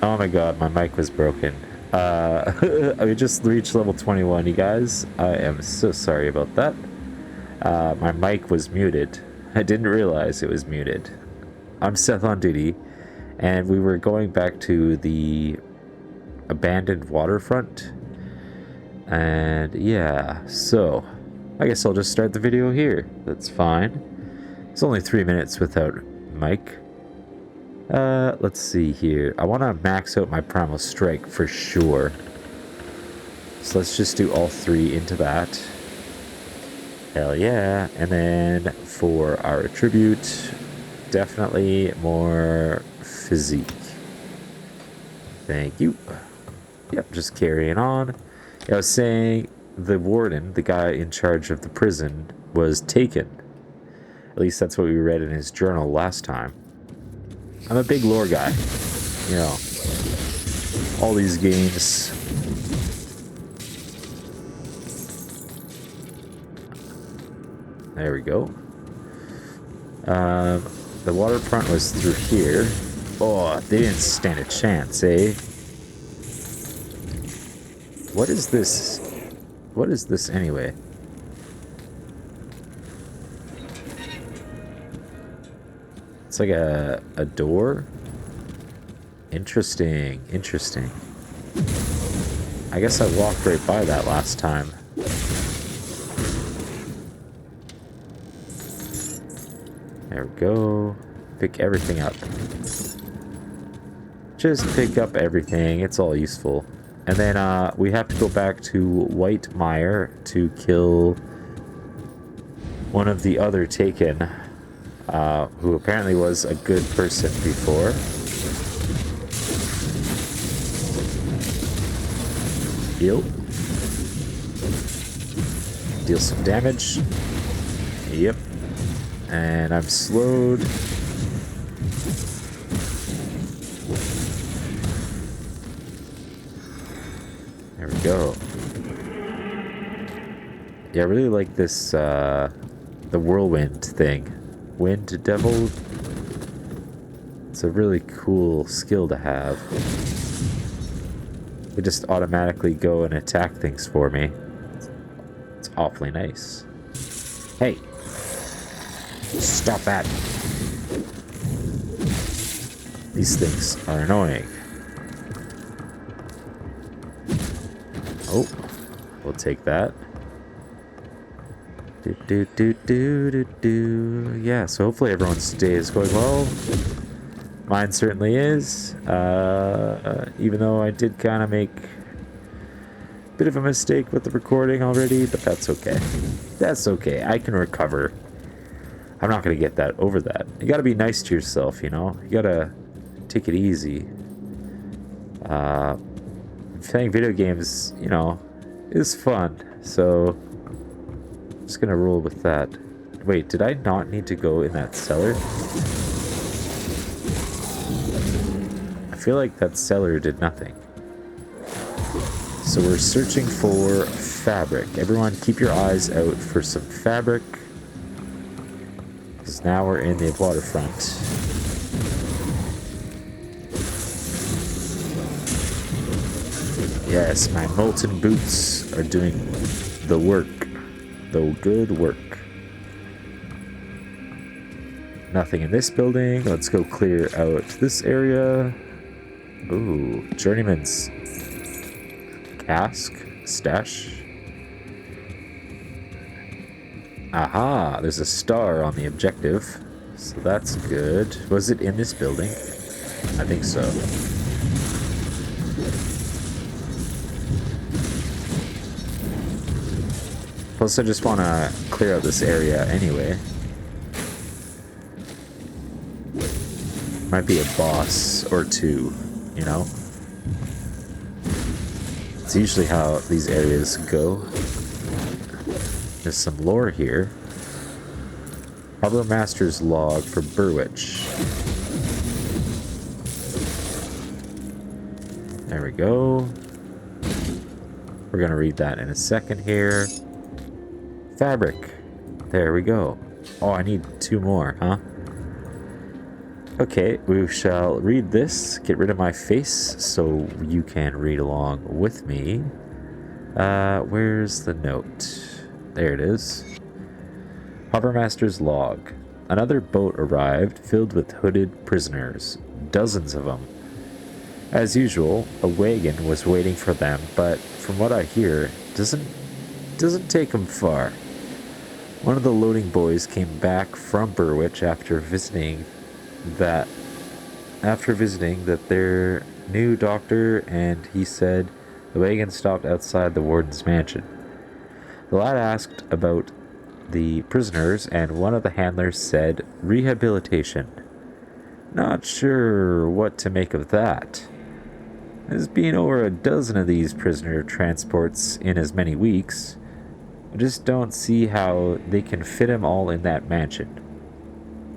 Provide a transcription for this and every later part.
Oh my god, my mic was broken. I just reached level 21, you guys. I am so sorry about that. My mic was muted. I didn't realize it was muted. I'm SethOnDuty, and we were going back to the Abandoned Waterfront. And yeah, so I guess I'll just start the video here. That's fine. It's only 3 minutes without mic. Let's see here. I want to max out my Primal Strike for sure. So let's just do all 3 into that. Hell yeah. And then for our attribute, definitely more physique. Thank you. Yep, just carrying on. I was saying the warden, the guy in charge of the prison, was taken. At least that's what we read in his journal last time. I'm a big lore guy. You know, all these games. There we go. The waterfront was through here. Oh, they didn't stand a chance, eh? What is this? What is this anyway? It's like a door. Interesting, interesting. I guess I walked right by that last time. There we go. Pick everything up. Just pick up everything. It's all useful. And then we have to go back to Wightmire to kill one of the other taken, who apparently was a good person before. Heal. Deal some damage. Yep. And I'm slowed. There we go. Yeah, I really like this, the whirlwind thing. Wind Devil. It's a really cool skill to have. It just automatically go and attack things for me. It's awfully nice. Hey! Stop that! These things are annoying. Oh, we'll take that. Yeah, so hopefully everyone's day is going well. Mine certainly is. Even though I did kind of make a bit of a mistake with the recording already, but that's okay. That's okay. I can recover. I'm not going to get that over that. You got to be nice to yourself, you know? You got to take it easy. Playing video games, you know, is fun. So, I'm just going to roll with that. Wait, did I not need to go in that cellar? I feel like that cellar did nothing. So we're searching for fabric. Everyone keep your eyes out for some fabric. Because now we're in the waterfront. Yes, my molten boots are doing the work. The good work. Nothing in this building. Let's go clear out this area. Ooh, Journeyman's cask, stash. Aha, there's a star on the objective. So that's good. Was it in this building? I think so. Plus, I just want to clear out this area anyway. Might be a boss or two, you know? It's usually how these areas go. There's some lore here. Harbor Master's log for Burrwitch. There we go. We're going to read that in a second here. Fabric. There we go. Oh, I need 2 more, huh? Okay, we shall read this. Get rid of my face so you can read along with me. Where's the note? There it is. Harbormaster's log. Another boat arrived filled with hooded prisoners. Dozens of them. As usual, a wagon was waiting for them, but from what I hear, doesn't take them far. One of the loading boys came back from Burrwitch after visiting that their new doctor, and he said the wagon stopped outside the warden's mansion. The lad asked about the prisoners, and one of the handlers said rehabilitation. Not sure what to make of that. There's been over a dozen of these prisoner transports in as many weeks. I just don't see how they can fit them all in that mansion.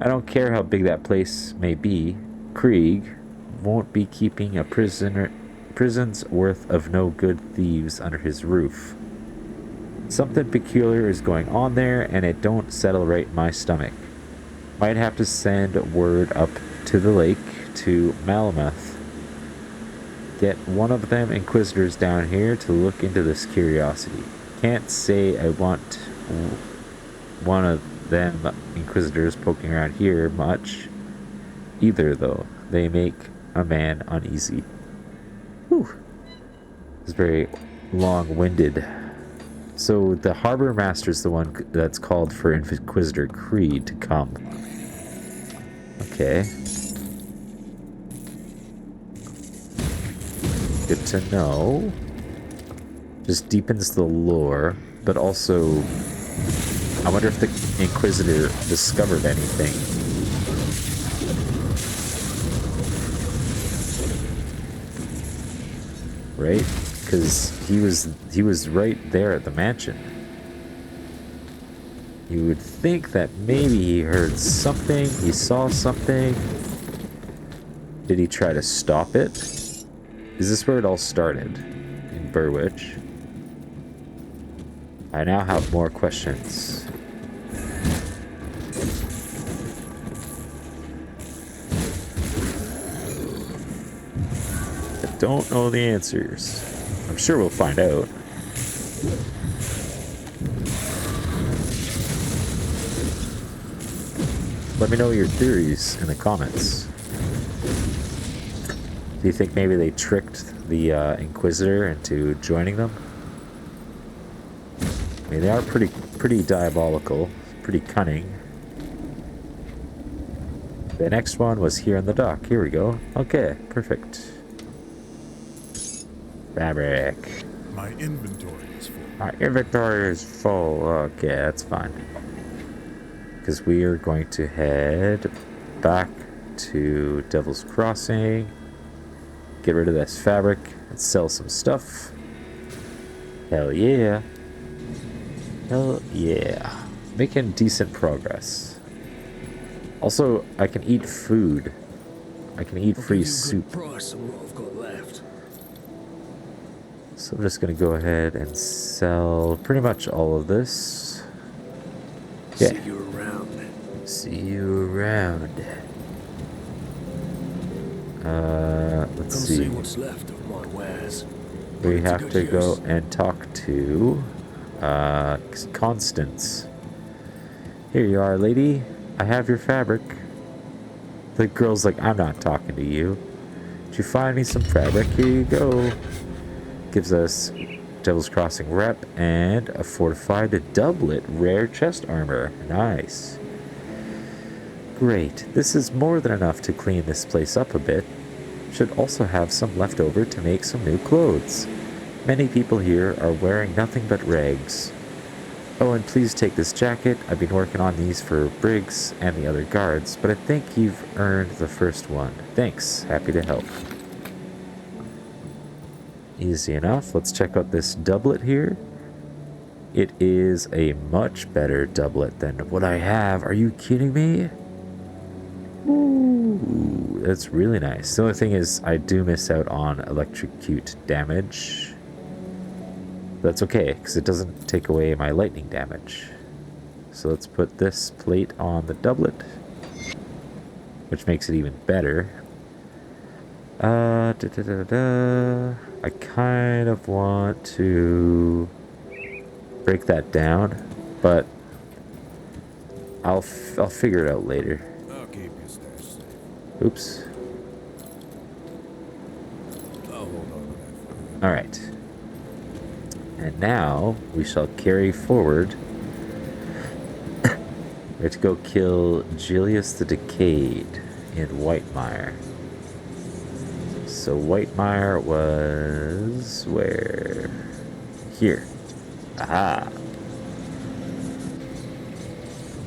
I don't care how big that place may be. Krieg won't be keeping a prison's worth of no good thieves under his roof. Something peculiar is going on there, and it don't settle right in my stomach. Might have to send word up to the lake to Malamuth. Get one of them Inquisitors down here to look into this curiosity. Can't say I want one of them Inquisitors poking around here much either, though. They make a man uneasy. Whew. It's very long-winded. So the Harbor Master's the one that's called for Inquisitor Krieg to come. Okay. Good to know. Just deepens the lore, but also I wonder if the Inquisitor discovered anything. Right? Because he was right there at the mansion. You would think that maybe he heard something, he saw something. Did he try to stop it? Is this where it all started? In Burrwitch? I now have more questions. I don't know the answers. I'm sure we'll find out. Let me know your theories in the comments. Do you think maybe they tricked the Inquisitor into joining them? I mean, they are pretty diabolical, pretty cunning. The next one was here in the dock. Here we go. Okay, perfect. Fabric. My inventory is full. My inventory is full. Okay, that's fine. Because we are going to head back to Devil's Crossing. Get rid of this fabric and sell some stuff. Hell yeah. Hell yeah. Making decent progress. Also, I can eat food. I can eat free soup. Price on what I've got left. So I'm just going to go ahead and sell pretty much all of this. Yeah. See you around. See you around. Let's Come see. see what's left of my wares. We have to go and talk to Constance. Here you are, lady. I have your fabric. The girl's like, I'm not talking to you. Did you find me some fabric? Here you go. Gives us Devil's Crossing rep and a fortified doublet rare chest armor. Nice. Great. This is more than enough to clean this place up a bit. Should also have some left over to make some new clothes. Many people here are wearing nothing but rags. Oh, and please take this jacket. I've been working on these for Briggs and the other guards, but I think you've earned the first one. Thanks. Happy to help. Easy enough. Let's check out this doublet here. It is a much better doublet than what I have. Are you kidding me? Ooh, that's really nice. The only thing is I do miss out on electrocute damage. That's okay, because it doesn't take away my lightning damage. So let's put this plate on the doublet. which makes it even better. I kind of want to break that down, but I'll figure it out later. I'll keep your stash safe. Oops. I'll hold on to that for you. All right. And now we shall carry forward. We have to go kill Jillius the Decayed in Wightmire. So Wightmire was where? Here. Aha.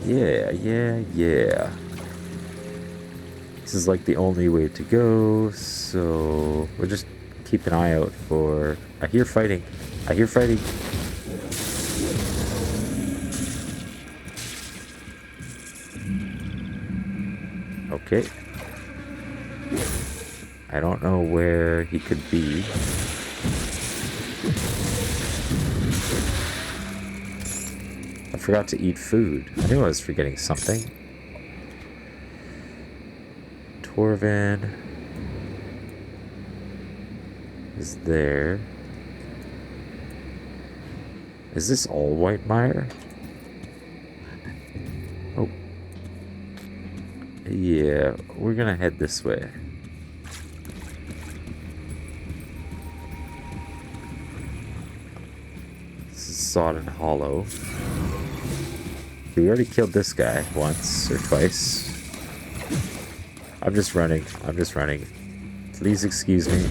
Yeah. This is like the only way to go, so we'll just keep an eye out for... I hear fighting. Okay. I don't know where he could be. I forgot to eat food. I knew I was forgetting something. Torvin is there. Is this all Wightmire? Oh. Yeah, we're gonna head this way. This is Sodden Hollow. We already killed this guy once or twice. I'm just running. Please excuse me.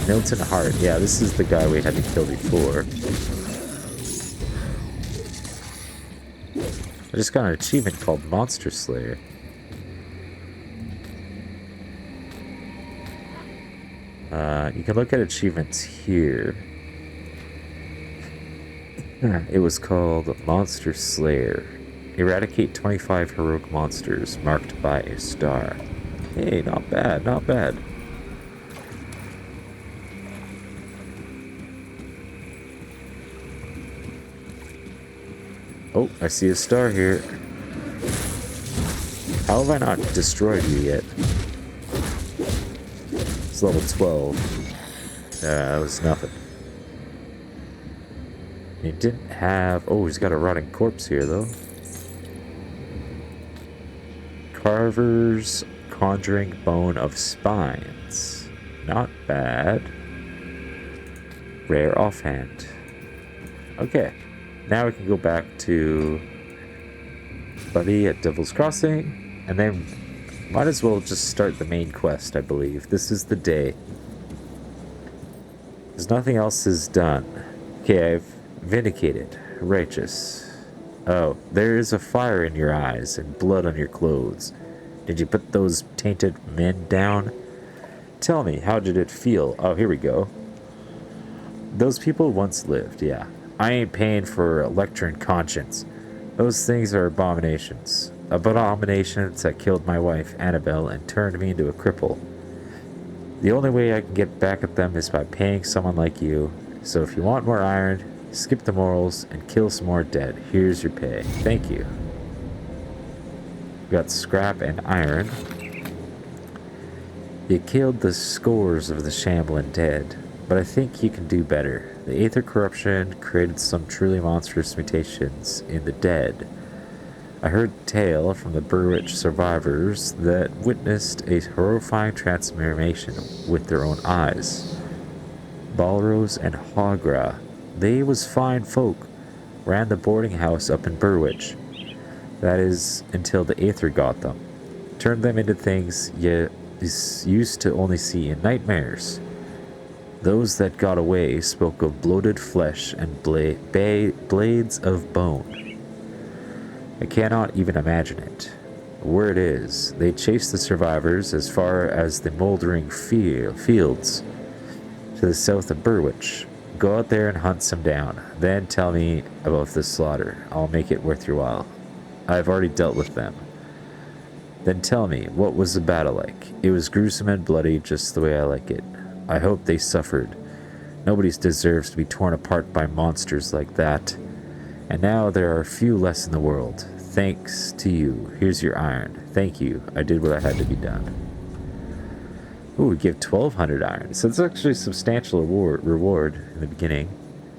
Milton Hart. Yeah, this is the guy we had to kill before. I just got an achievement called Monster Slayer. You can look at achievements here. It was called Monster Slayer. Eradicate 25 heroic monsters marked by a star. Hey, not bad, not bad. Oh, I see a star here. How have I not destroyed you yet? It's level 12. That was nothing. He didn't have... Oh, he's got a rotting corpse here, though. Carver's Conjuring Bone of Spines. Not bad. Rare offhand. Okay. Now we can go back to Buddy at Devil's Crossing, and then might as well just start the main quest, I believe. This is the day. Because nothing else is done. Okay, I've vindicated. Righteous. Oh, there is a fire in your eyes and blood on your clothes. Did you put those tainted men down? Tell me, how did it feel? Oh, here we go. Those people once lived, yeah. I ain't paying for a lecture in conscience. Those things are abominations. Abominations that killed my wife, Annabelle, and turned me into a cripple. The only way I can get back at them is by paying someone like you. So if you want more iron, skip the morals and kill some more dead. Here's your pay. Thank you. We got scrap and iron. You killed the scores of the shambling dead, but I think you can do better. The Aether corruption created some truly monstrous mutations in the dead. I heard a tale from the Burrwitch survivors that witnessed a horrifying transformation with their own eyes. Balros and Hagra, they was fine folk, ran the boarding house up in Burrwitch. That is, until the Aether got them. Turned them into things you used to only see in nightmares. Those that got away spoke of bloated flesh and blades of bone. I cannot even imagine it. Word is, they chased the survivors as far as the moldering fields to the south of Burrwitch. Go out there and hunt some down. Then tell me about the slaughter. I'll make it worth your while. I've already dealt with them. Then tell me, what was the battle like? It was gruesome and bloody, just the way I like it. I hope they suffered. Nobody deserves to be torn apart by monsters like that. And now there are few less in the world. Thanks to you. Here's your iron. Thank you. I did what I had to be done. Ooh, we give 1,200 iron. So it's actually a substantial reward in the beginning.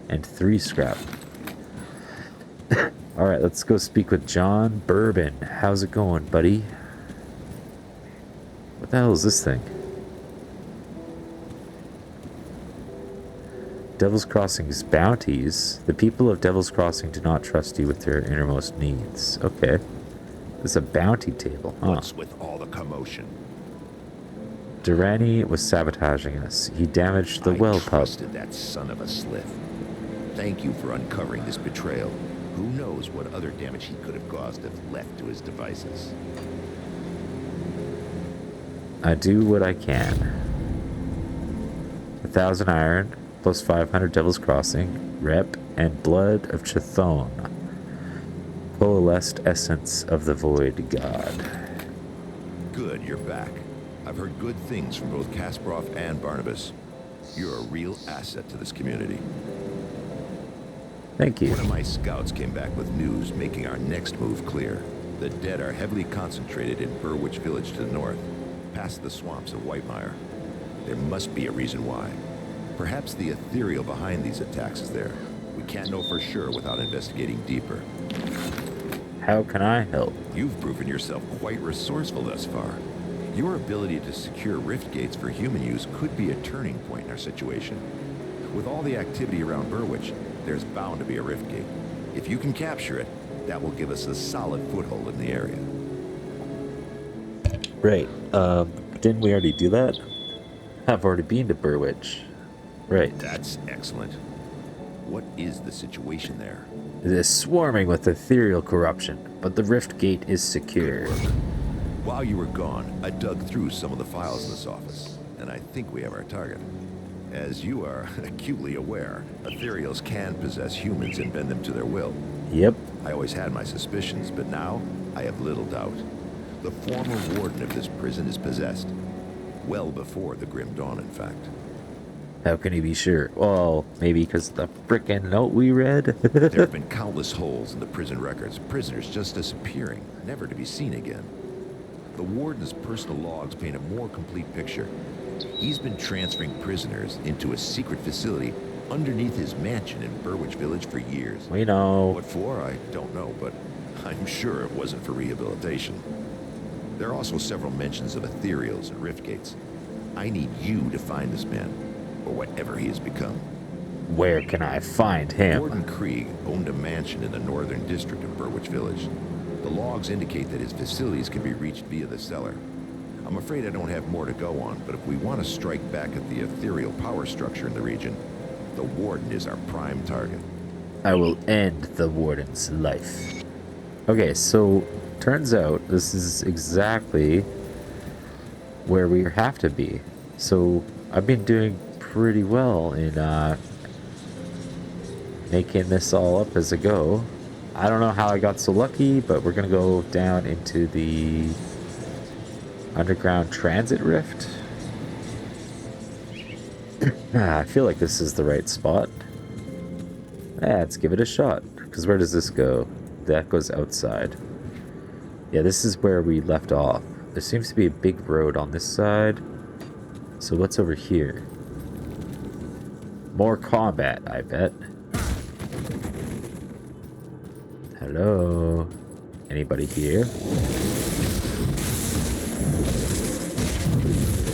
And 3 scrap. Alright, let's go speak with John Bourbon. How's it going, buddy? What the hell is this thing? Devil's Crossing's bounties. The people of Devil's Crossing do not trust you with their innermost needs. Okay. It's a bounty table, huh? What's with all the commotion? Durrani was sabotaging us. He damaged the well I pub. trusted that son of a slith. Thank you for uncovering this betrayal. Who knows what other damage he could have caused if left to his devices. I do what I can. 1,000 iron, plus 500 Devil's Crossing, rep, and blood of Chthon. Coalesced essence of the void god. Good, you're back. I've heard good things from both Kasparov and Barnabas. You're a real asset to this community. Thank you. One of my scouts came back with news making our next move clear. The dead are heavily concentrated in Burrwitch village to the north, past the swamps of Wightmire. There must be a reason why. Perhaps the Aetherial behind these attacks is there. We can't know for sure without investigating deeper. How can I help? You've proven yourself quite resourceful thus far. Your ability to secure rift gates for human use could be a turning point in our situation. With all the activity around Burrwitch, there's bound to be a rift gate. If you can capture it, that will give us a solid foothold in the area. Right. Didn't we already do that? I've already been to Burrwitch. Right. That's excellent. What is the situation there? It is swarming with ethereal corruption, but the rift gate is secure. Good work. While you were gone, I dug through some of the files in this office, and I think we have our target. As you are acutely aware, Aetherials can possess humans and bend them to their will. Yep. I always had my suspicions, but now I have little doubt. The former warden of this prison is possessed. Well before the Grim Dawn, in fact. How can he be sure? Well, maybe because of the frickin' note we read. There have been countless holes in the prison records, prisoners just disappearing, never to be seen again. The warden's personal logs paint a more complete picture. He's been transferring prisoners into a secret facility underneath his mansion in Burrwitch Village for years. We know. What for, I don't know, but I'm sure it wasn't for rehabilitation. There are also several mentions of Ethereals and rift gates. I need you to find this man, or whatever he has become. Where can I find him? Warden Krieg owned a mansion in the northern district of Burrwitch Village. The logs indicate that his facilities can be reached via the cellar. I'm afraid I don't have more to go on, but if we want to strike back at the ethereal power structure in the region, the Warden is our prime target. I will end the Warden's life. Okay, so turns out this is exactly where we have to be. So I've been doing pretty well in making this all up as I go. I don't know how I got so lucky, but we're gonna go down into the underground transit rift. I feel like this is the right spot. Let's give it a shot. Because where does this go? That goes outside. Yeah, this is where we left off. There seems to be a big road on this side. So what's over here? More combat, I bet. Hello? Anybody here?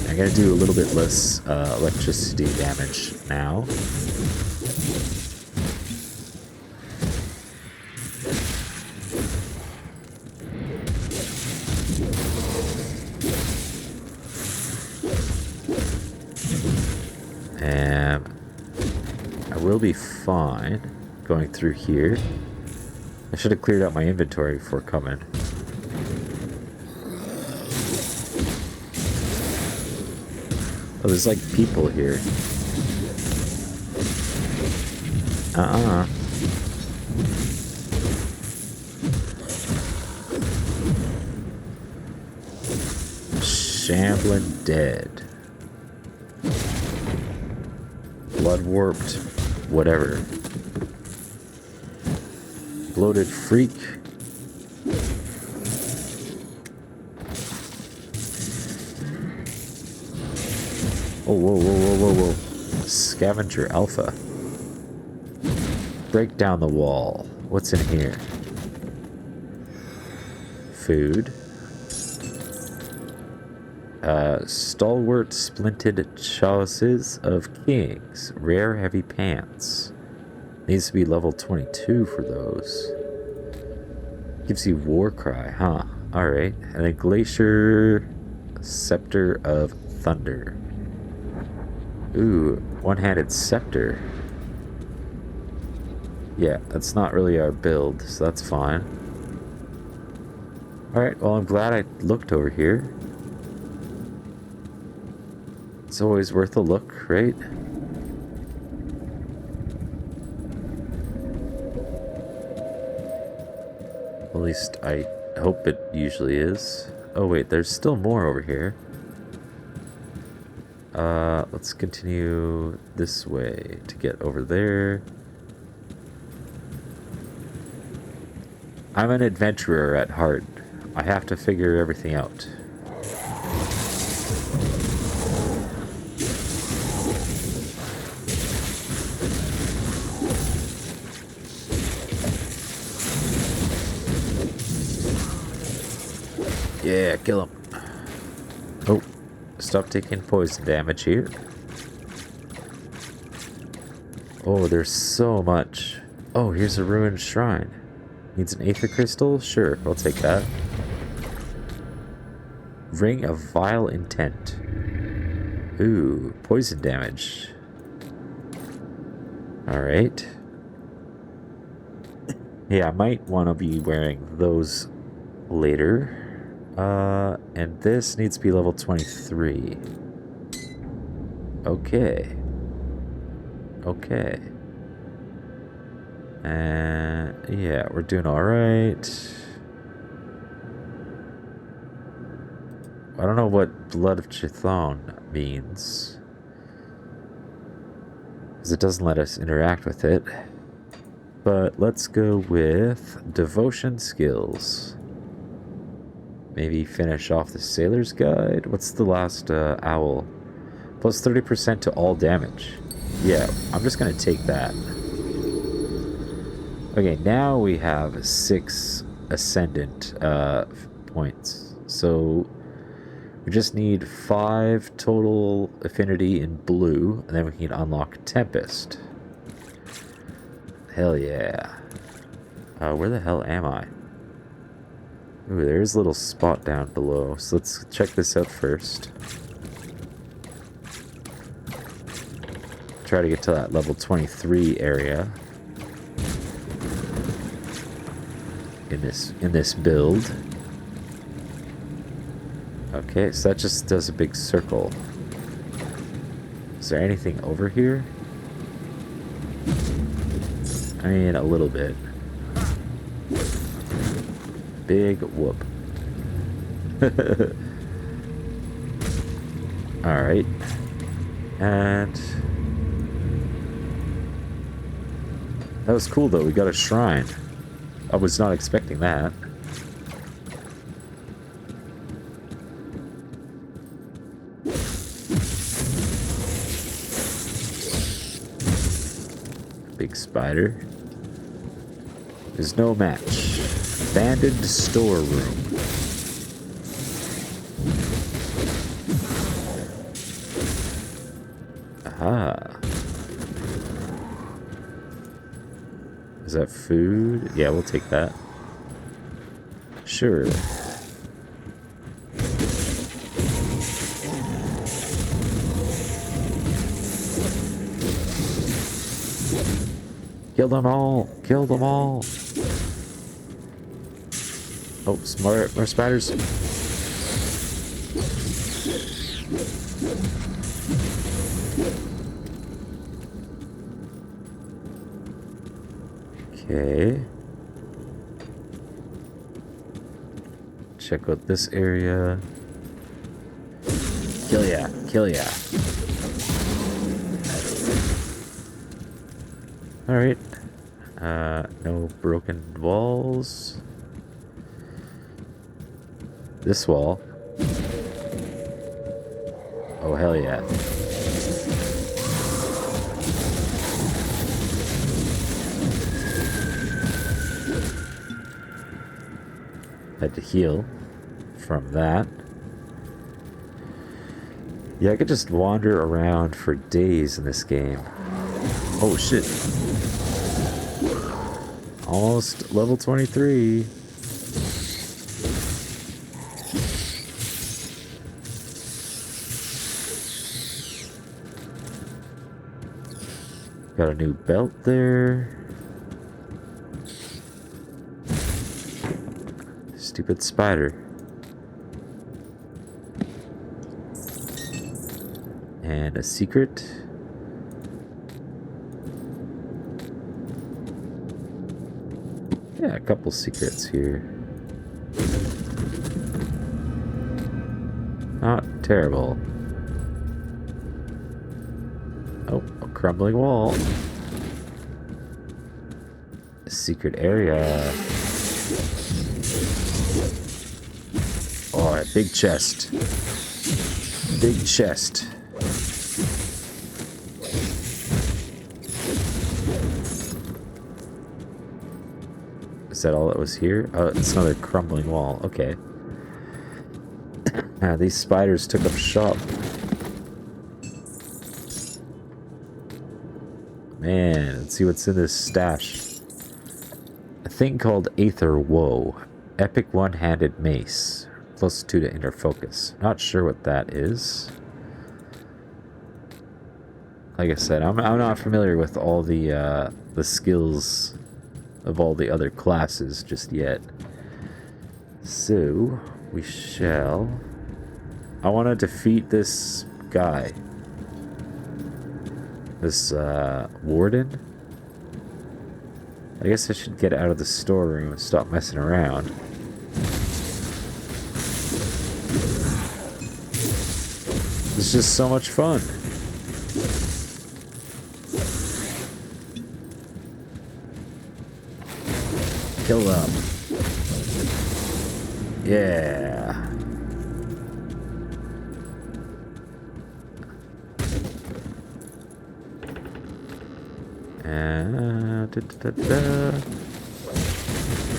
I'm gonna do a little bit less electricity damage now. And I will be fine going through here. I should have cleared out my inventory before coming. Oh, there's like people here. Shambling dead. Blood warped. Whatever. bloated freak. Oh, whoa, whoa, whoa, whoa, whoa. Scavenger Alpha. Break down the wall. What's in here? Food. Stalwart splinted chalices of kings. Rare heavy pants. Needs to be level 22 for those. Gives you war cry, huh? Alright. And a glacier scepter of thunder. Ooh, one-handed scepter. Yeah, that's not really our build, so that's fine. Alright, well, I'm glad I looked over here. It's always worth a look, right? At least I hope it usually is. Oh wait, there's still more over here. Let's continue this way to get over there. I'm an adventurer at heart. I have to figure everything out. Yeah, kill him. Oh, stop taking poison damage here. Oh, there's so much. Oh, here's a ruined shrine. Needs an Aether crystal? Sure, I'll take that. Ring of Vile Intent. Ooh, poison damage. Alright. Yeah, I might want to be wearing those later. And this needs to be level 23. Okay. Okay. And yeah, we're doing alright. I don't know what Blood of Chthon means, because it doesn't let us interact with it. But let's go with Devotion Skills. Maybe finish off the Sailor's Guide. What's the last owl? Plus 30% to all damage. Yeah, I'm just going to take that. Okay, now we have 6 Ascendant points. So we just need 5 total affinity in blue, and then we can unlock Tempest. Hell yeah. Where the hell am I? Ooh, there's a little spot down below. So let's check this out first. Try to get to that level 23 area. In this build. Okay, so that just does a big circle. Is there anything over here? I mean, a little bit. Big whoop. Alright. And that was cool though, we got a shrine. I was not expecting that. Big spider. There's no match. Abandoned storeroom. Aha. Is that food? Yeah, we'll take that. Sure. Kill them all! Kill them all! Oh, more spiders. Okay. Check out this area. Kill ya! Kill ya! Alright. No broken walls. This wall. Oh, hell yeah. Had to heal from that. Yeah, I could just wander around for days in this game. Oh shit. Almost level 23. Got a new belt there. Stupid spider. And a secret. Yeah, a couple secrets here. Not terrible. Oh, a crumbling wall. A secret area. Oh, a big chest. Big chest. Is that all that was here? Oh, it's another crumbling wall. Okay. These spiders took up shop. Man, let's see what's in this stash. A thing called Aether Woe. Epic one-handed mace. +2 to inner focus. Not sure what that is. Like I said, I'm not familiar with all the skills of all the other classes just yet. So, we shall... I want to defeat this guy. This, Warden? I guess I should get out of the storeroom and stop messing around. It's just so much fun. Kill them. Yeah.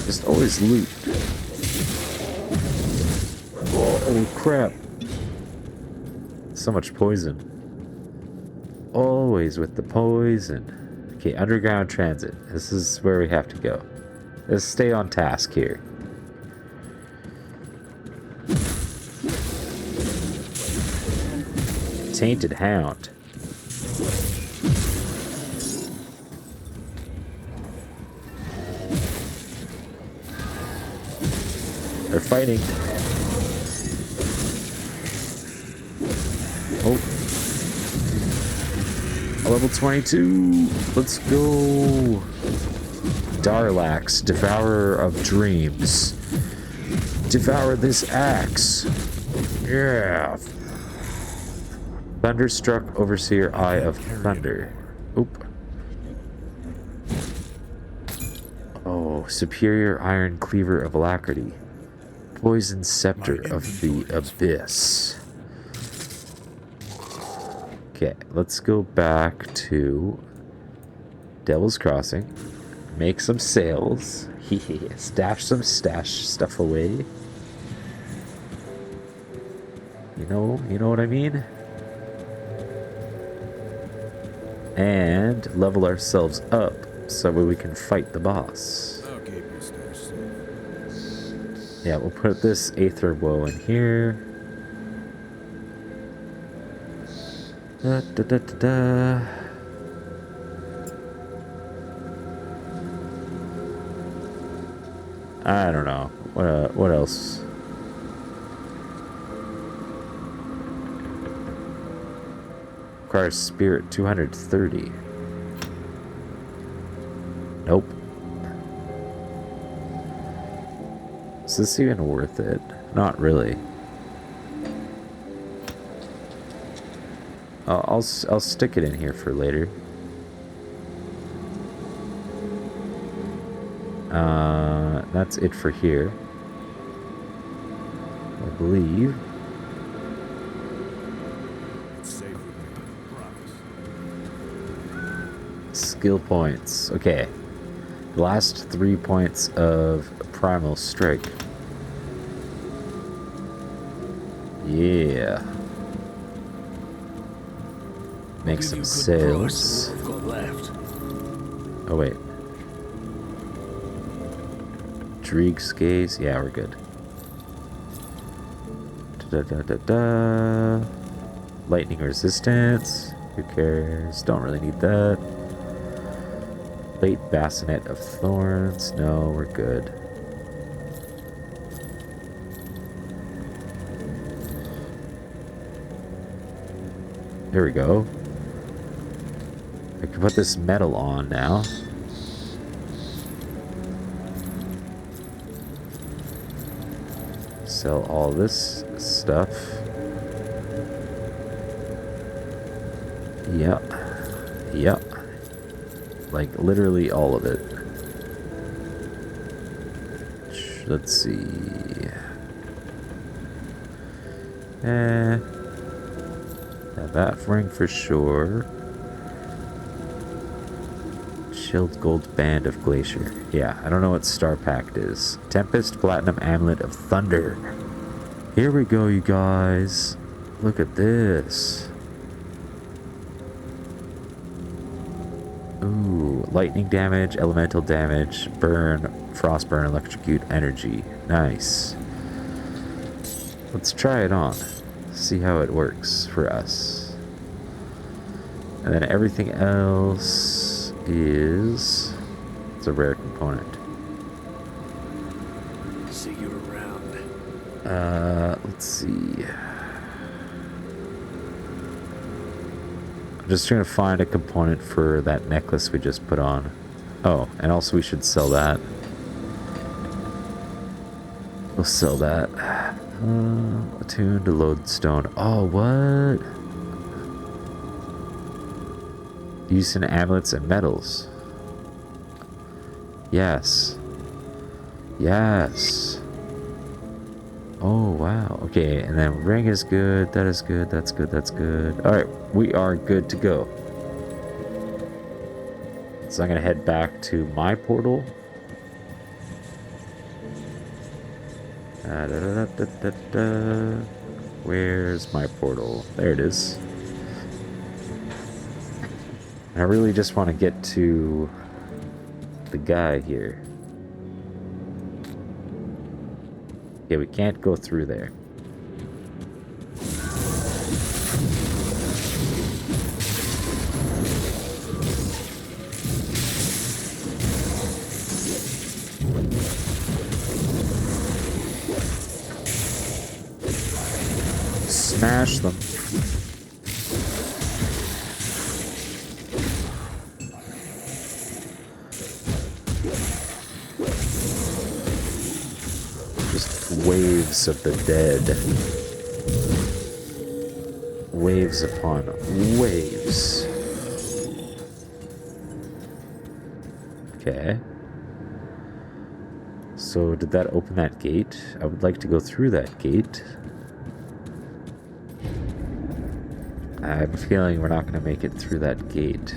Just always loot. Oh crap. So much poison. Always with the poison. Okay, underground transit. This is where we have to go. Let's stay on task here. Tainted Hound. They're fighting. Oh. Level 22. Let's go. Darlax, Devourer of Dreams. Devour this axe. Yeah. Thunderstruck Overseer Eye of Thunder. Oop. Oh, Superior Iron Cleaver of Alacrity. Poison Scepter of the Abyss. Okay, let's go back to Devil's Crossing. Make some sales. Stash some stuff away. You know what I mean? And level ourselves up so that we can fight the boss. I'll keep your stash safe. Yeah, we'll put this Aether Woe in here. Da, da, da, da, da. I don't know. What else? Requires spirit 230. Nope. Is this even worth it? Not really. I'll stick it in here for later. That's it for here. I believe. It's safe with me. Promise. Skill points. Okay. The last 3 points of Primal Strike. Yeah. Make some sales. I've got left. Oh, wait. Dreeg's Gaze. Yeah, we're good. Da-da-da-da-da. Lightning resistance. Who cares? Don't really need that. Late Bassinet of Thorns. No, we're good. There we go. I can put this metal on now. Sell all this stuff. Yep. Yep. Like, literally all of it. Let's see. That ring for sure. Shield Gold Band of Glacier. Yeah, I don't know what Star Pact is. Tempest Platinum Amulet of Thunder. Here we go, you guys. Look at this. Ooh, lightning damage, elemental damage, burn, frost burn, electrocute, energy. Nice. Let's try it on. See how it works for us. And then everything else is... It's a rare component. See you around. Let's see. I'm just trying to find a component for that necklace we just put on. Oh, and also we should sell that. We'll sell that. Attuned lodestone. Oh, what? Use in amulets and metals. Yes. Yes. Oh, wow. Okay, and then ring is good. That is good. That's good. That's good. Alright, we are good to go. So I'm going to head back to my portal. Where's my portal? There it is. I really just want to get to the guy here. Okay, we can't go through there. Smash them. Waves of the dead. Waves upon waves. Okay. So did that open that gate? I would like to go through that gate. I have a feeling we're not going to make it through that gate.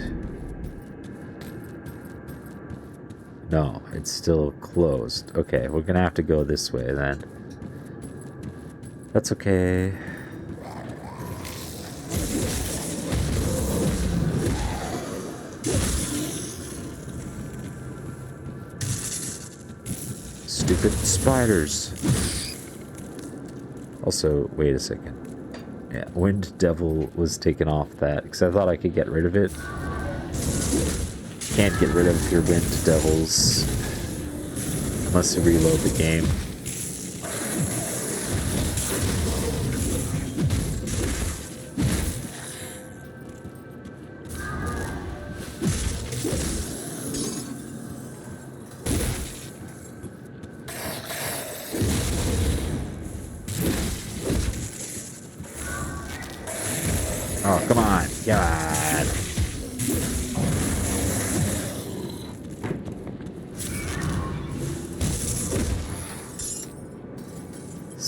No, it's still closed. Okay, we're going to have to go this way then. That's okay. Stupid spiders. Also, wait a second. Yeah, Wind Devil was taken off that because I thought I could get rid of it. Can't get rid of your Wind Devils unless you reload the game. Oh, come on. God.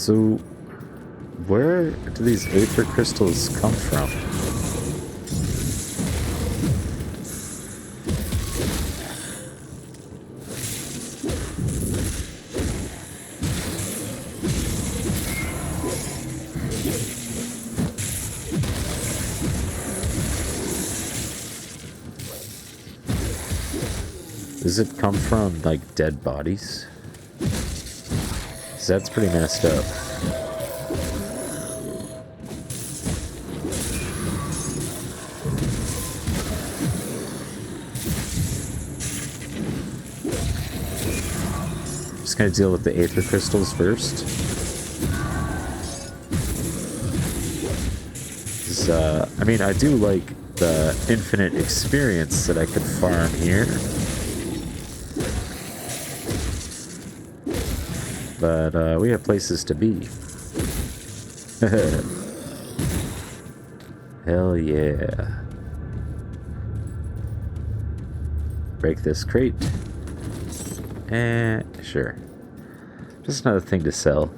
So, where do these Aether crystals come from? Does it come from, like, dead bodies? 'Cause that's pretty messed up. Just gonna deal with the Aether crystals first. 'Cause, I mean, I do like the infinite experience that I could farm here. But we have places to be. Hell yeah. Break this crate. Sure. Just another thing to sell.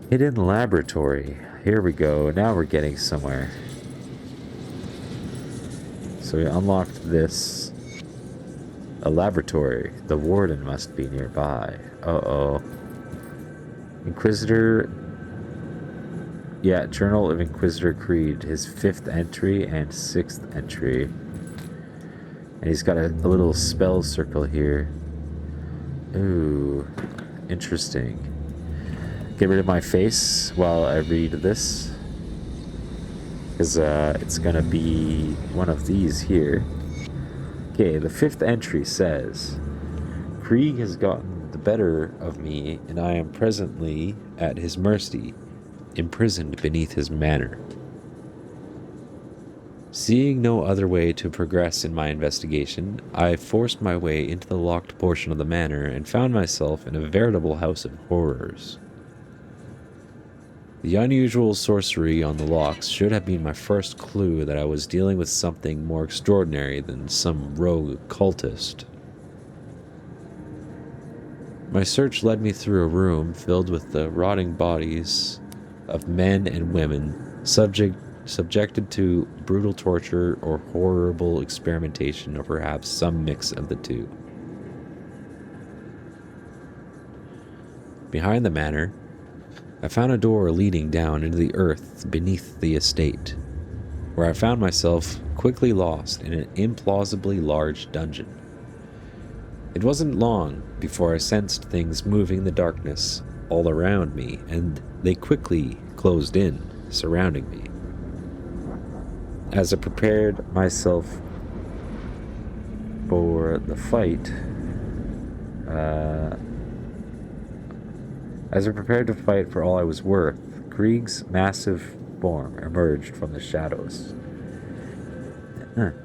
Hidden laboratory. Here we go. Now we're getting somewhere. So we unlocked this. A laboratory. The warden must be nearby. Uh-oh. Inquisitor... Yeah, Journal of Inquisitor Krieg. His 5th entry and 6th entry. And he's got a little spell circle here. Ooh. Interesting. Get rid of my face while I read this. Because it's gonna be one of these here. Okay, the 5th entry says, Krieg has gotten the better of me, and I am presently at his mercy, imprisoned beneath his manor. Seeing no other way to progress in my investigation, I forced my way into the locked portion of the manor and found myself in a veritable house of horrors. The unusual sorcery on the locks should have been my first clue that I was dealing with something more extraordinary than some rogue cultist. My search led me through a room filled with the rotting bodies of men and women, subjected to brutal torture or horrible experimentation, or perhaps some mix of the two. Behind the manor, I found a door leading down into the earth beneath the estate, where I found myself quickly lost in an implausibly large dungeon. It wasn't long before I sensed things moving in the darkness all around me, and they quickly closed in, surrounding me. As I prepared myself for the fight, As I prepared to fight for all I was worth, Krieg's massive form emerged from the shadows.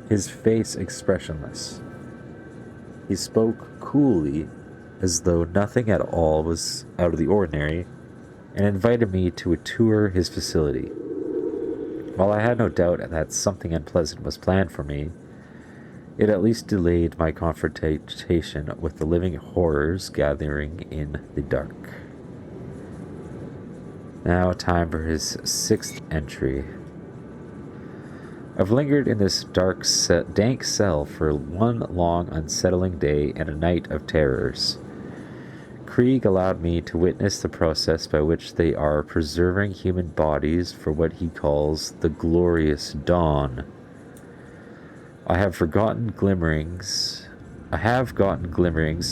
His face expressionless. He spoke coolly, as though nothing at all was out of the ordinary, and invited me to a tour his facility. While I had no doubt that something unpleasant was planned for me, it at least delayed my confrontation with the living horrors gathering in the dark. Now time for his 6th entry. I've lingered in this dank cell for one long unsettling day and a night of terrors. Krieg allowed me to witness the process by which they are preserving human bodies for what he calls the glorious dawn. I have gotten glimmerings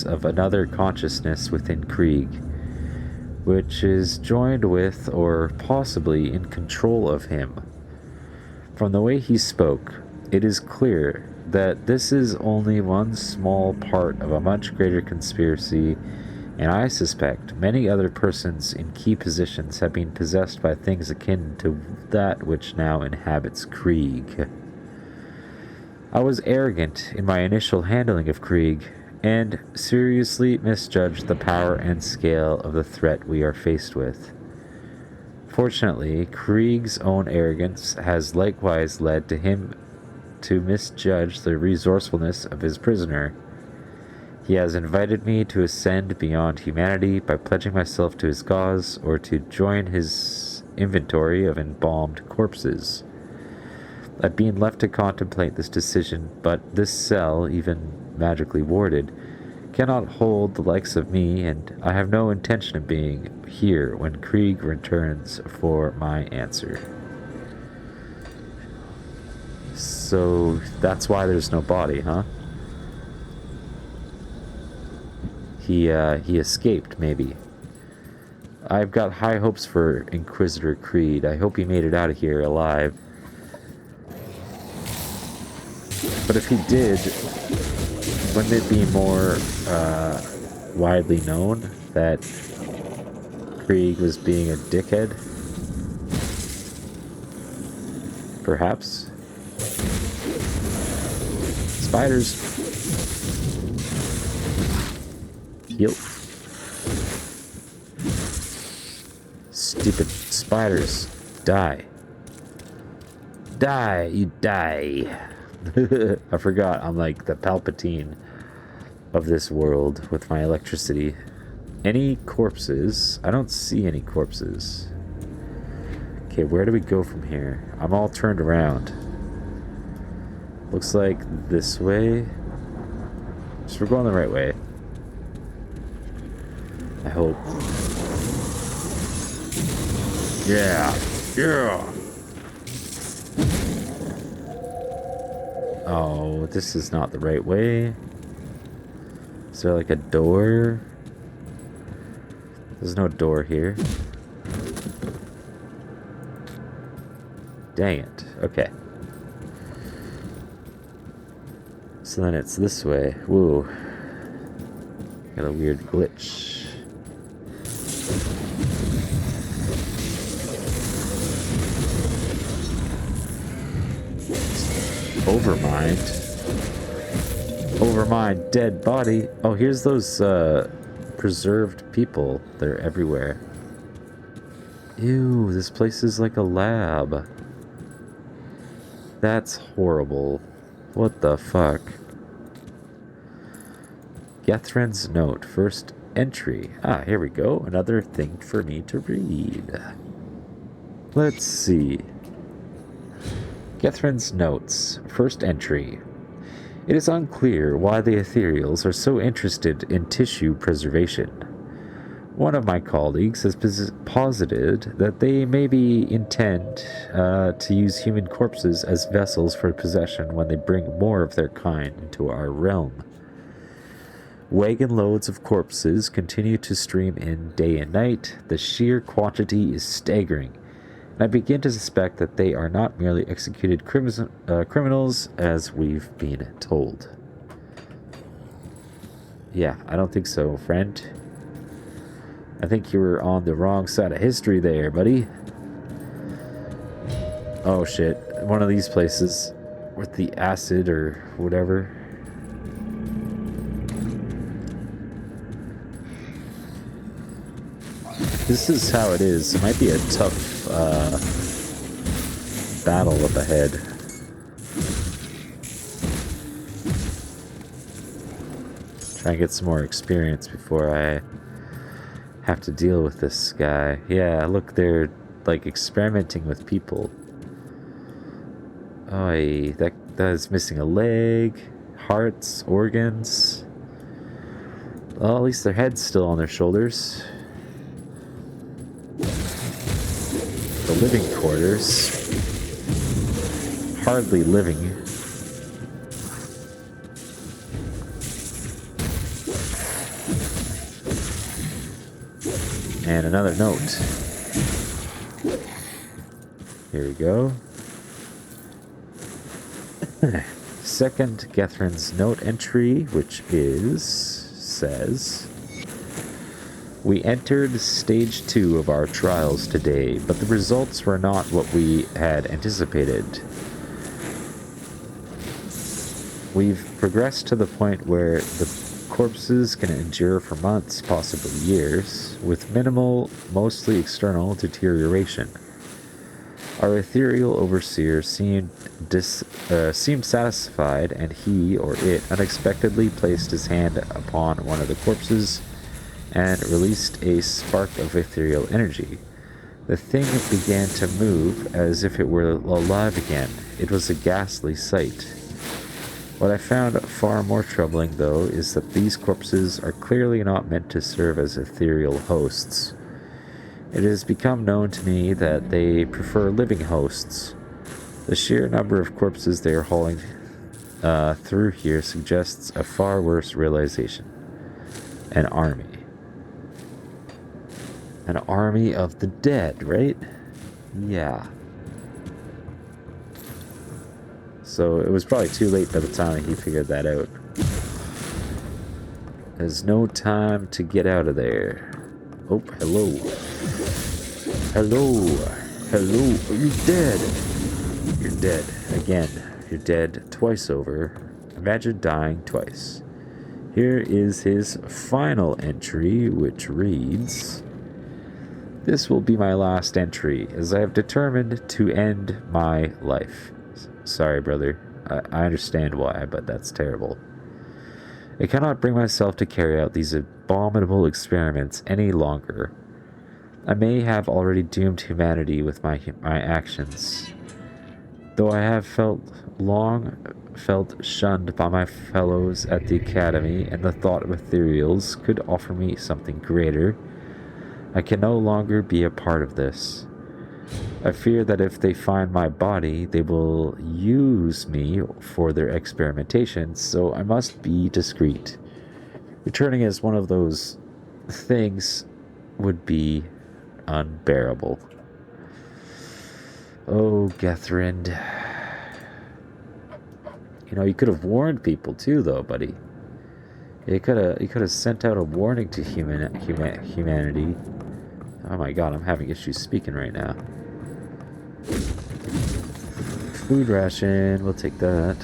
of another consciousness within Krieg, which is joined with or possibly in control of him. From the way he spoke, it is clear that this is only one small part of a much greater conspiracy, and I suspect many other persons in key positions have been possessed by things akin to that which now inhabits Krieg. I was arrogant in my initial handling of Krieg, and seriously misjudged the power and scale of the threat we are faced with. Fortunately, Krieg's own arrogance has likewise led to him to misjudge the resourcefulness of his prisoner. He has invited me to ascend beyond humanity by pledging myself to his cause or to join his inventory of embalmed corpses. I've been left to contemplate this decision, but this cell, even magically warded, cannot hold the likes of me, and I have no intention of being here when Krieg returns for my answer. So that's why there's no body, huh? He escaped, maybe. I've got high hopes for Inquisitor Krieg. I hope he made it out of here alive. But if he did, wouldn't it be more widely known that Krieg was being a dickhead? Perhaps. Spiders. Heal. Stupid spiders. Die. Die, you die. I forgot I'm like the Palpatine of this world with my electricity. Any corpses? I don't see any corpses. Okay, where do we go from here? I'm all turned around. Looks like this way. So we're going the right way. I hope. Yeah. Yeah. Oh, this is not the right way. Is there like a door? There's no door here. Dang it. Okay. So then it's this way. Woo. Got a weird glitch. Overmind. Overmind dead body. Oh, here's those preserved people. They're everywhere. Ew, this place is like a lab. That's horrible. What the fuck? Katherine's note. First entry. Ah, here we go. Another thing for me to read. Let's see. Katherine's notes. First entry. It is unclear why the Aetherials are so interested in tissue preservation. One of my colleagues has posited that they maybe intend to use human corpses as vessels for possession when they bring more of their kind into our realm. Wagon loads of corpses continue to stream in day and night. The sheer quantity is staggering. I begin to suspect that they are not merely executed criminals, as we've been told. Yeah, I don't think so, friend. I think you were on the wrong side of history there, buddy. Oh, shit. One of these places with the acid or whatever. This is how it is. It might be a tough battle up ahead. Try and get some more experience before I have to deal with this guy. Yeah, look, they're like experimenting with people. Oh, that is missing a leg, hearts, organs. Well, at least their head's still on their shoulders. The living quarters. Hardly living. And another note. Here we go. Second Katherine's note entry, which says... We entered stage 2 of our trials today, but the results were not what we had anticipated. We've progressed to the point where the corpses can endure for months, possibly years, with minimal, mostly external deterioration. Our ethereal overseer seemed satisfied, and he, or it, unexpectedly placed his hand upon one of the corpses and released a spark of ethereal energy. The thing began to move as if it were alive again. It was a ghastly sight. What I found far more troubling, though, is that these corpses are clearly not meant to serve as ethereal hosts. It has become known to me that they prefer living hosts. The sheer number of corpses they are hauling through here suggests a far worse realization. An army. An army of the dead, right? Yeah. So it was probably too late by the time he figured that out. There's no time to get out of there. Oh, hello. Hello. Hello. Are you dead? You're dead. Again. You're dead twice over. Imagine dying twice. Here is his final entry, which reads... This will be my last entry, as I have determined to end my life. Sorry, brother. I understand why, but that's terrible. I cannot bring myself to carry out these abominable experiments any longer. I may have already doomed humanity with my actions. Though I have long felt shunned by my fellows at the Academy, and the thought of Aetherials could offer me something greater, I can no longer be a part of this. I fear that if they find my body, they will use me for their experimentations, so I must be discreet. Returning as one of those things would be unbearable. Oh, Katherine. You know, you could have warned people too, though, buddy. You could have sent out a warning to humanity. Oh my god, I'm having issues speaking right now. Food ration, we'll take that.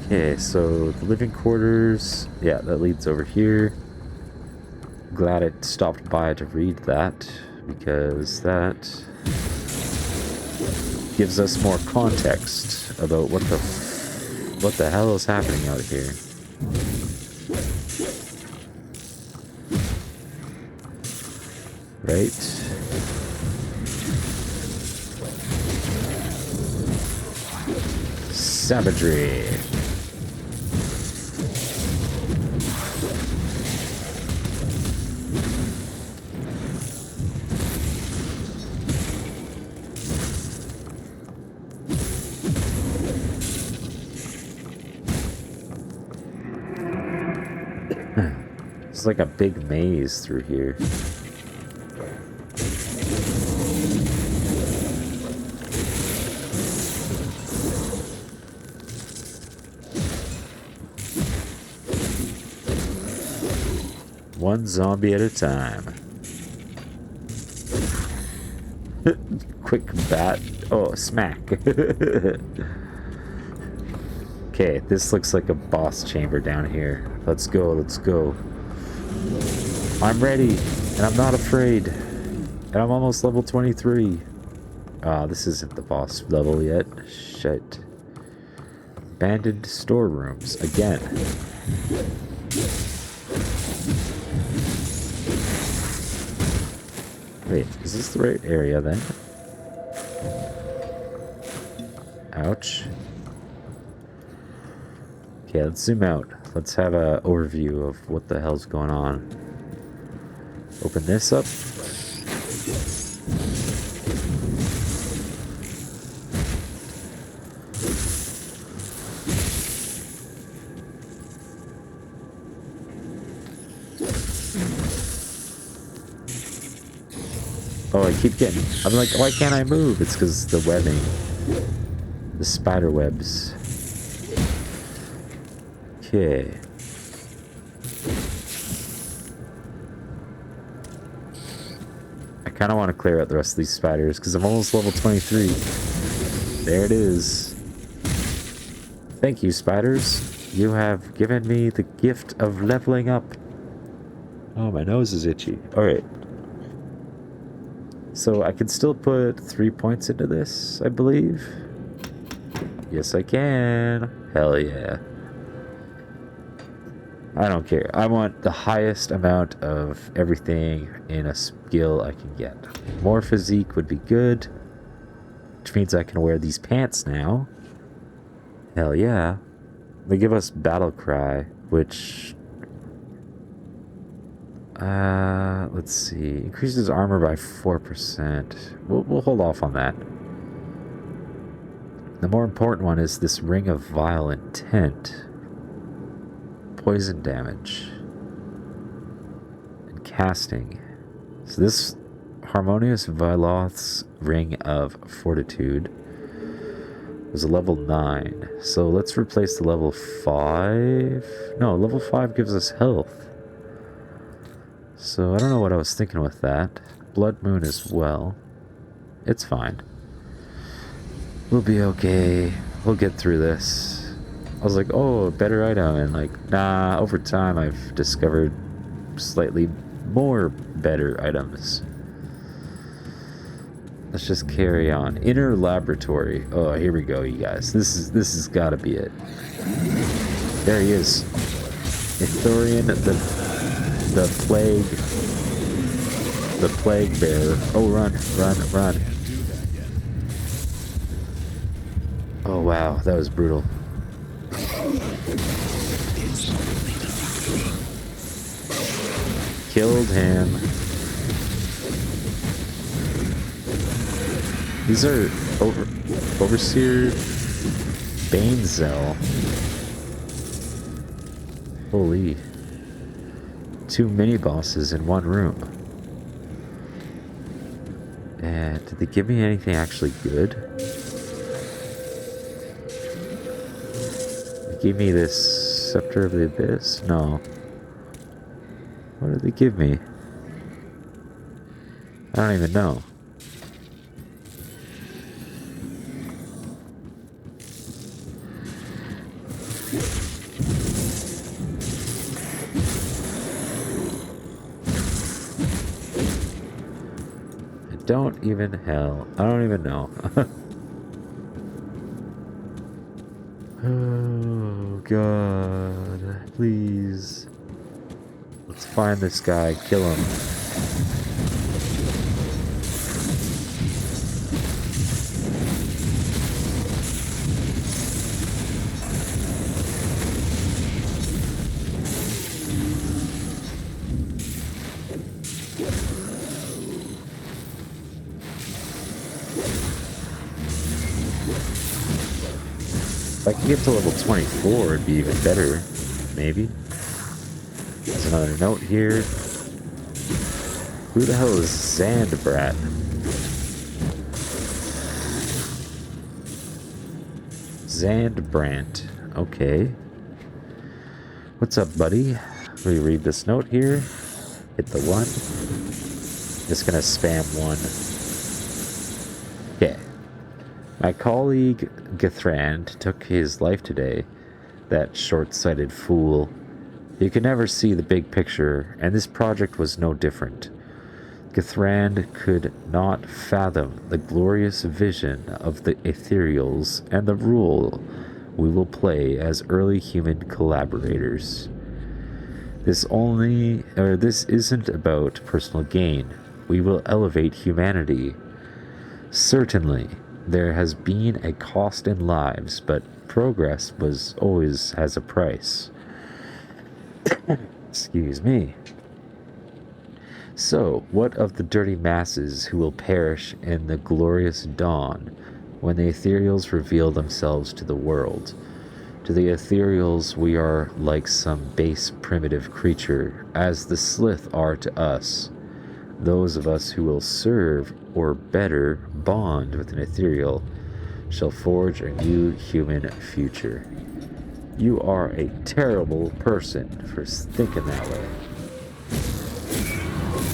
Okay, so the living quarters, yeah, that leads over here. Glad it stopped by to read that, because that gives us more context about what the hell is happening out here. Right? Savagery. It's like a big maze through here. One zombie at a time. Quick bat. Oh, smack. Okay, this looks like a boss chamber down here. Let's go, let's go. I'm ready, and I'm not afraid. And I'm almost level 23. Ah, this isn't the boss level yet. Shit. Abandoned storerooms. Again. Wait, is this the right area then? Ouch. Okay, let's zoom out. Let's have an overview of what the hell's going on. Open this up. Oh, I keep getting... I'm like, why can't I move? It's because the webbing. The spider webs. Okay. I kind of want to clear out the rest of these spiders because I'm almost level 23. There it is. Thank you, spiders. You have given me the gift of leveling up. Oh, my nose is itchy. Alright. So I can still put 3 points into this, I believe. Yes, I can. Hell yeah. I don't care. I want the highest amount of everything in a skill I can get. More physique would be good, which means I can wear these pants now. Hell yeah. They give us Battle Cry, which... let's see. Increases armor by 4%. We'll hold off on that. The more important one is this Ring of Vile Intent. Poison damage. And casting. So this Harmonious Viloth's Ring of Fortitude was a level 9. So let's replace the level 5. No, level 5 gives us health. So I don't know what I was thinking with that. Blood Moon as well. It's fine. We'll be okay. We'll get through this. I was like, oh, a better item. And like, nah, over time I've discovered slightly more better items. Let's just carry on. Inner Laboratory. Oh, here we go, you guys. This has got to be it. There he is. Ithorian, the plague bearer. Oh, run. Oh, wow, that was brutal. Killed him. These are Overseer Banezel. Holy. 2 mini-bosses in one room. And did they give me anything actually good? They gave me this Scepter of the Abyss? No. What did they give me? I don't even know. I don't even know. Oh god, please. Let's find this guy, kill him. If I can get to level 24, it'd be even better. Maybe. There's another note here. Who the hell is Xand, Brandt? Xand Brandt. Okay. What's up, buddy? We read this note here. Hit the 1. Just gonna spam 1. Okay. My colleague Githrand took his life today. That short-sighted fool. You can never see the big picture, and this project was no different. Githrand could not fathom the glorious vision of the Aetherials and the role we will play as early human collaborators. This isn't about personal gain. We will elevate humanity. Certainly, there has been a cost in lives, but progress always has a price. Excuse me. So, what of the dirty masses who will perish in the glorious dawn when the Aetherials reveal themselves to the world? To the Aetherials, we are like some base primitive creature, as the Slith are to us. Those of us who will serve, or better, bond with an Aetherial, shall forge a new human future. You are a terrible person for thinking that way.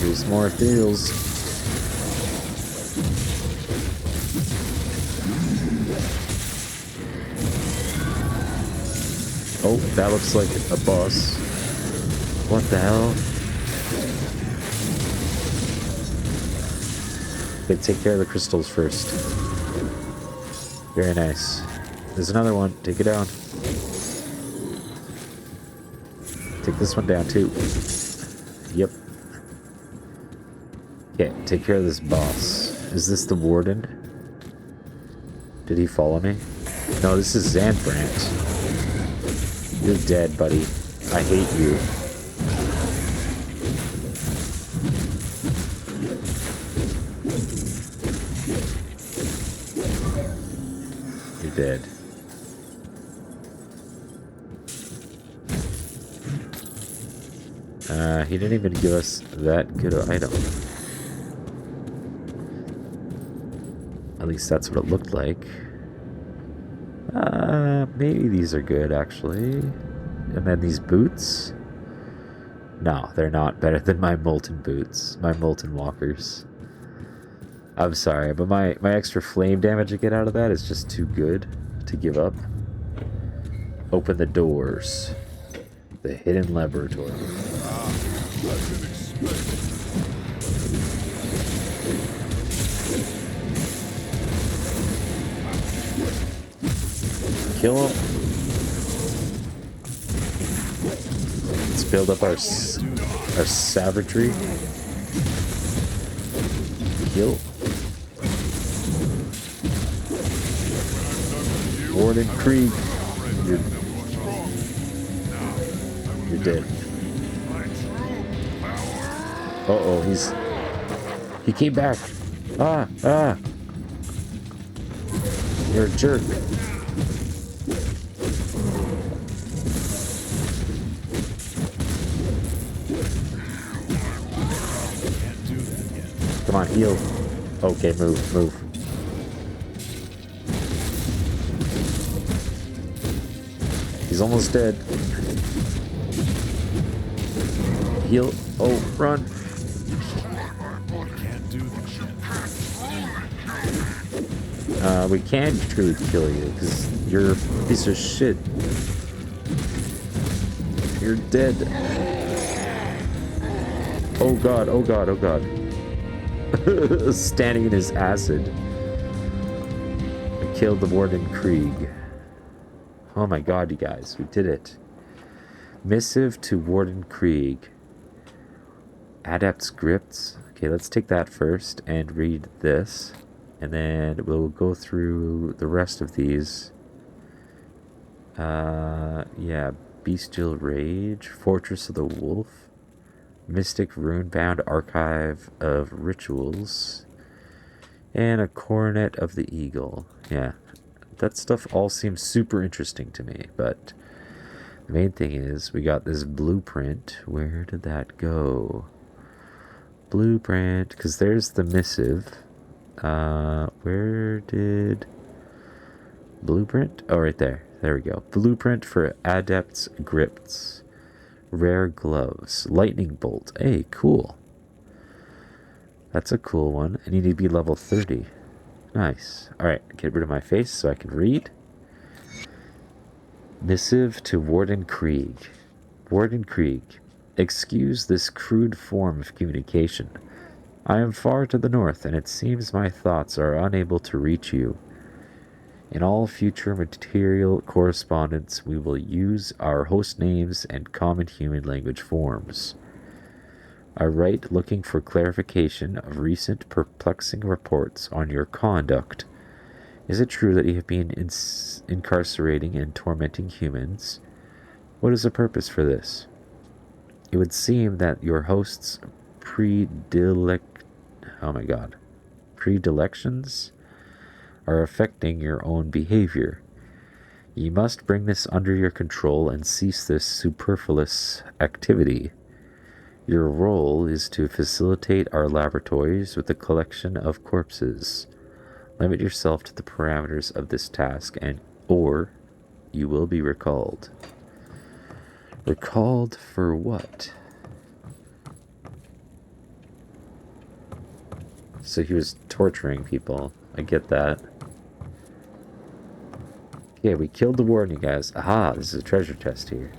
Here's more Aetherials. Oh, that looks like a boss. What the hell? Okay, take care of the crystals first. Very nice. There's another one. Take it down. Take this one down too. Yep. Okay, take care of this boss. Is this the Warden? Did he follow me? No, this is Xand Brandt. You're dead, buddy. I hate you. You're dead. He didn't even give us that good an item. At least that's what it looked like. Maybe these are good, actually. And then these boots? No, they're not better than my molten boots. My molten walkers. I'm sorry, but my extra flame damage I get out of that is just too good to give up. Open the doors. The hidden laboratory. Kill him. Let's build up our savagery. Kill. Warden Krieg. You're dead. Uh-oh, he came back. Ah. You're a jerk. Come on, heal. Okay, move. He's almost dead. Heal. Oh, run. We can truly kill you because you're a piece of shit. You're dead. Oh god. Standing in his acid. I killed the Warden Krieg. Oh my god, you guys, we did it. Missive to Warden Krieg. Adept scripts. Okay, let's take that first and read this. And then we'll go through the rest of these. Yeah, Bestial Rage, Fortress of the Wolf, Mystic Runebound Archive of Rituals, and a Coronet of the Eagle. Yeah, that stuff all seems super interesting to me, but the main thing is we got this blueprint. Where did that go? Blueprint, because there's the missive. Where did blueprint? Oh, right there. There we go. Blueprint for Adept's Grips. Rare gloves. Lightning bolt. Hey, cool. That's a cool one. I need to be level 30. Nice. Alright, get rid of my face so I can read. Missive to Warden Krieg. Warden Krieg. Excuse this crude form of communication. I am far to the north, and it seems my thoughts are unable to reach you. In all future material correspondence, we will use our host names and common human language forms. I write looking for clarification of recent perplexing reports on your conduct. Is it true that you have been incarcerating and tormenting humans? What is the purpose for this? It would seem that your host's predilections are affecting your own behavior. You must bring this under your control and cease this superfluous activity. Your role is to facilitate our laboratories with the collection of corpses. Limit yourself to the parameters of this task, or you will be recalled. Recalled for what? So he was torturing people. I get that. Okay, we killed the warden, you guys. Aha, this is a treasure chest here.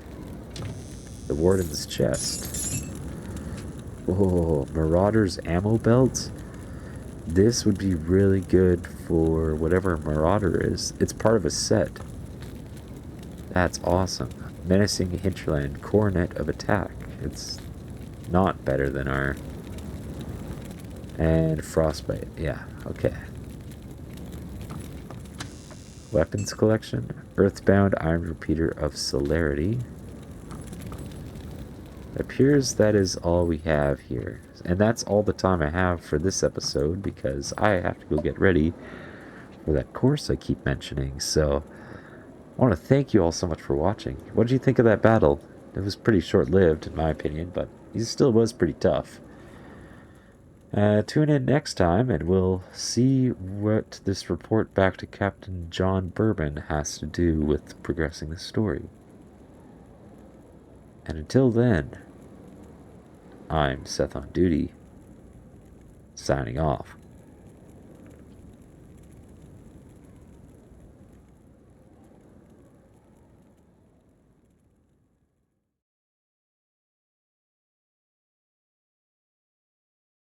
The warden's chest. Oh, Marauder's ammo belt. This would be really good for whatever Marauder is. It's part of a set. That's awesome. Menacing Hinterland, Coronet of Attack. It's not better than our... And Frostbite. Yeah, okay. Weapons collection. Earthbound Iron Repeater of Celerity. It appears that is all we have here. And that's all the time I have for this episode because I have to go get ready for that course I keep mentioning. So I want to thank you all so much for watching. What did you think of that battle? It was pretty short-lived in my opinion, but he still was pretty tough. Tune in next time and we'll see what this report back to Captain John Bourbon has to do with progressing the story. And until then, I'm SethOnDuty, signing off.